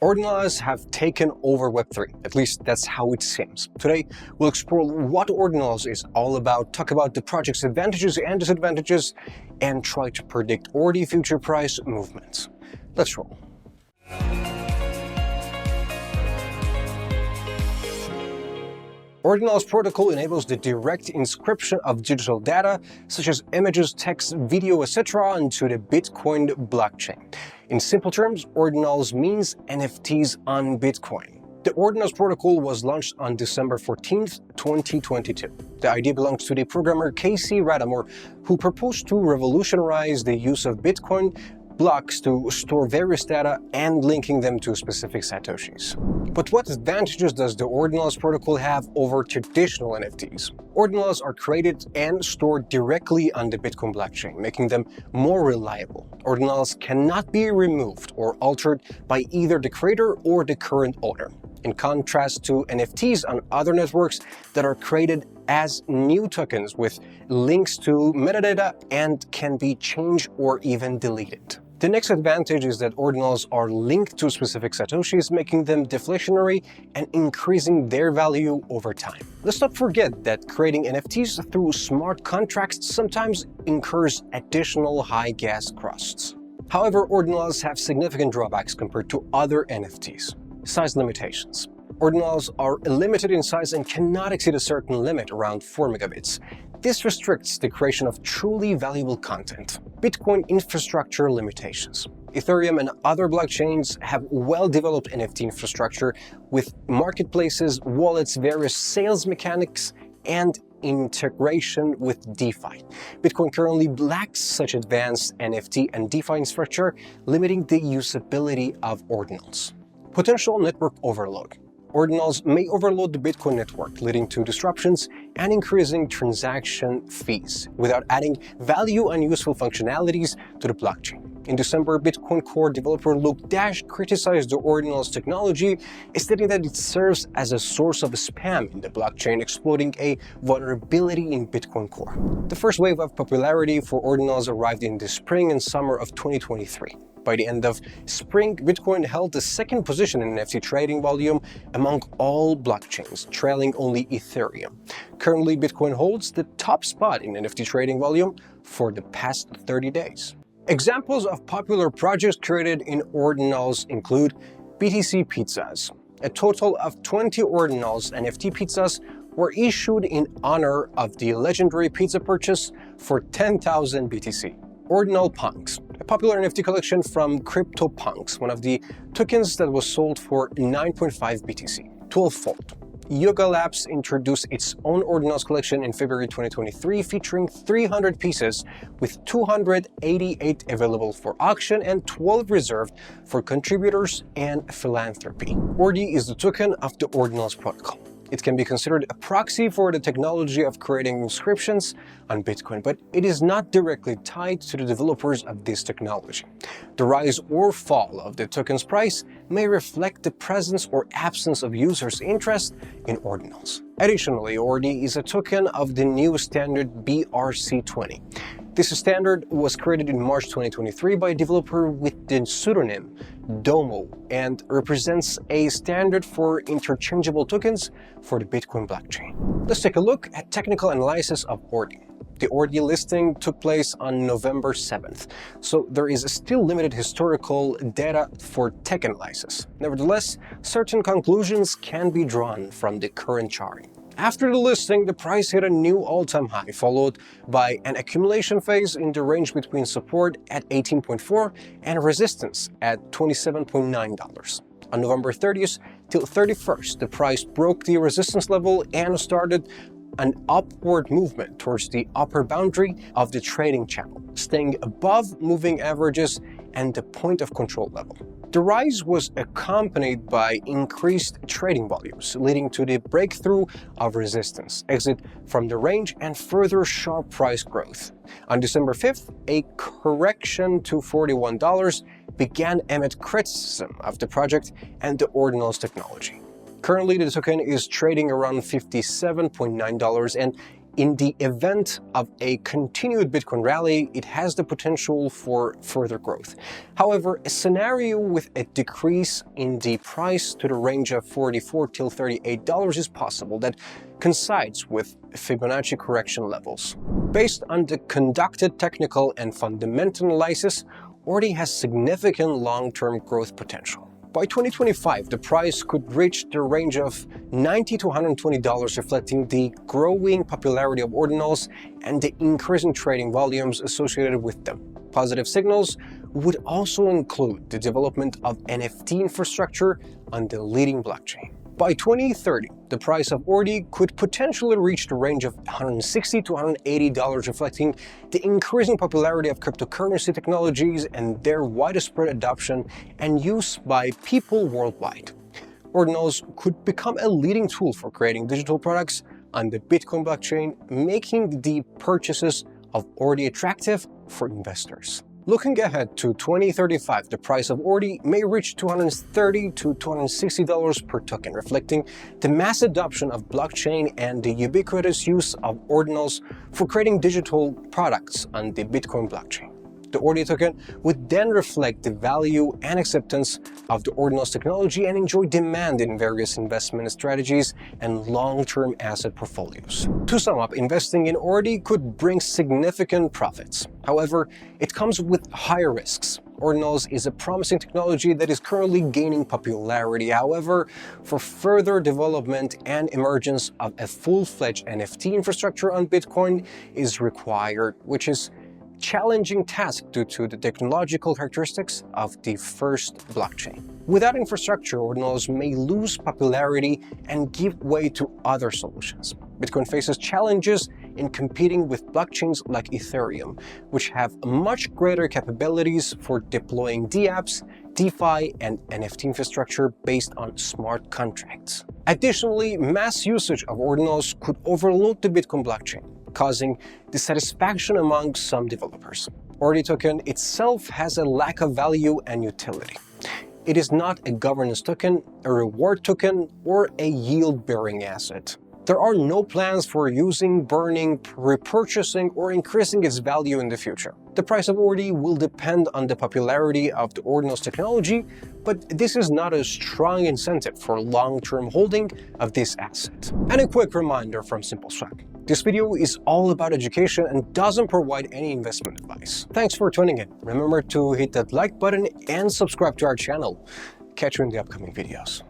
Ordinals have taken over Web3, at least that's how it seems. Today, we'll explore what Ordinals is all about, talk about the project's advantages and disadvantages, and try to predict Ordi future price movements. Let's roll. Ordinals Protocol enables the direct inscription of digital data, such as images, text, video, etc., onto the Bitcoin blockchain. In simple terms, Ordinals means NFTs on Bitcoin. The Ordinals Protocol was launched on December 14th, 2022. The idea belongs to the programmer Casey Radamore, who proposed to revolutionize the use of Bitcoin blocks to store various data and linking them to specific satoshis. But what advantages does the Ordinals protocol have over traditional NFTs? Ordinals are created and stored directly on the Bitcoin blockchain, making them more reliable. Ordinals cannot be removed or altered by either the creator or the current owner, in contrast to NFTs on other networks that are created as new tokens with links to metadata and can be changed or even deleted. The next advantage is that Ordinals are linked to specific satoshis, making them deflationary and increasing their value over time. Let's not forget that creating NFTs through smart contracts sometimes incurs additional high gas costs. However, Ordinals have significant drawbacks compared to other NFTs. Size limitations. Ordinals are limited in size and cannot exceed a certain limit, around 4 megabits. This restricts the creation of truly valuable content. Bitcoin infrastructure limitations. Ethereum and other blockchains have well-developed NFT infrastructure with marketplaces, wallets, various sales mechanics, and integration with DeFi. Bitcoin currently lacks such advanced NFT and DeFi infrastructure, limiting the usability of Ordinals. Potential network overload. Ordinals may overload the Bitcoin network, leading to disruptions and increasing transaction fees, without adding value and useful functionalities to the blockchain. In December, Bitcoin Core developer Luke Dash criticized the Ordinals technology, stating that it serves as a source of spam in the blockchain, exploiting a vulnerability in Bitcoin Core. The first wave of popularity for Ordinals arrived in the spring and summer of 2023. By the end of spring, Bitcoin held the second position in NFT trading volume among all blockchains, trailing only Ethereum. Currently, Bitcoin holds the top spot in NFT trading volume for the past 30 days. Examples of popular projects created in Ordinals include BTC Pizzas. A total of 20 Ordinals NFT pizzas were issued in honor of the legendary pizza purchase for 10,000 BTC. Ordinal Punks, a popular NFT collection from CryptoPunks, one of the tokens that was sold for 9.5 BTC. 12-fold. Yoga Labs introduced its own Ordinals collection in February 2023, featuring 300 pieces, with 288 available for auction and 12 reserved for contributors and philanthropy. Ordi is the token of the Ordinals protocol. It can be considered a proxy for the technology of creating inscriptions on Bitcoin, but it is not directly tied to the developers of this technology. The rise or fall of the token's price may reflect the presence or absence of users' interest in Ordinals. Additionally, Ordi is a token of the new standard BRC20. This standard was created in March 2023 by a developer with the pseudonym Domo and represents a standard for interchangeable tokens for the Bitcoin blockchain. Let's take a look at technical analysis of Ordi. The Ordi listing took place on November 7th, so there is still limited historical data for tech analysis. Nevertheless, certain conclusions can be drawn from the current charting. After the listing, the price hit a new all-time high, followed by an accumulation phase in the range between support at $18.4 and resistance at $27.9. On November 30th till 31st, the price broke the resistance level and started an upward movement towards the upper boundary of the trading channel, staying above moving averages and the point of control level. The rise was accompanied by increased trading volumes, leading to the breakthrough of resistance, exit from the range, and further sharp price growth. On December 5th, a correction to $41 began amid criticism of the project and the Ordinals technology. Currently, the token is trading around $57.9 and In the event of a continued Bitcoin rally, it has the potential for further growth. However, a scenario with a decrease in the price to the range of $44 till $38 is possible that coincides with Fibonacci correction levels. Based on the conducted technical and fundamental analysis, Ordi has significant long-term growth potential. By 2025, the price could reach the range of $90 to $120, reflecting the growing popularity of ordinals and the increasing trading volumes associated with them. Positive signals would also include the development of NFT infrastructure on the leading blockchain. By 2030, the price of Ordi could potentially reach the range of $160 to $180, reflecting the increasing popularity of cryptocurrency technologies and their widespread adoption and use by people worldwide. Ordinals could become a leading tool for creating digital products on the Bitcoin blockchain, making the purchases of Ordi attractive for investors. Looking ahead to 2035, the price of Ordi may reach $230 to $260 per token, reflecting the mass adoption of blockchain and the ubiquitous use of ordinals for creating digital products on the Bitcoin blockchain. The Ordi token would then reflect the value and acceptance of the ordinals technology and enjoy demand in various investment strategies and long-term asset portfolios. To sum up, investing in Ordi could bring significant profits. However, it comes with higher risks. Ordinals is a promising technology that is currently gaining popularity. However, for further development and emergence of a full-fledged NFT infrastructure on Bitcoin is required, which is challenging task due to the technological characteristics of the first blockchain. Without infrastructure, ordinals may lose popularity and give way to other solutions. Bitcoin faces challenges in competing with blockchains like Ethereum, which have much greater capabilities for deploying dApps, DeFi, and NFT infrastructure based on smart contracts. Additionally, mass usage of ordinals could overload the Bitcoin blockchain, causing dissatisfaction among some developers. Ordi token itself has a lack of value and utility. It is not a governance token, a reward token, or a yield-bearing asset. There are no plans for using, burning, repurchasing, or increasing its value in the future. The price of Ordi will depend on the popularity of the ordinals technology, but this is not a strong incentive for long-term holding of this asset. And a quick reminder from SimpleSwap. This video is all about education and doesn't provide any investment advice. Thanks for tuning in. Remember to hit that like button and subscribe to our channel. Catch you in the upcoming videos.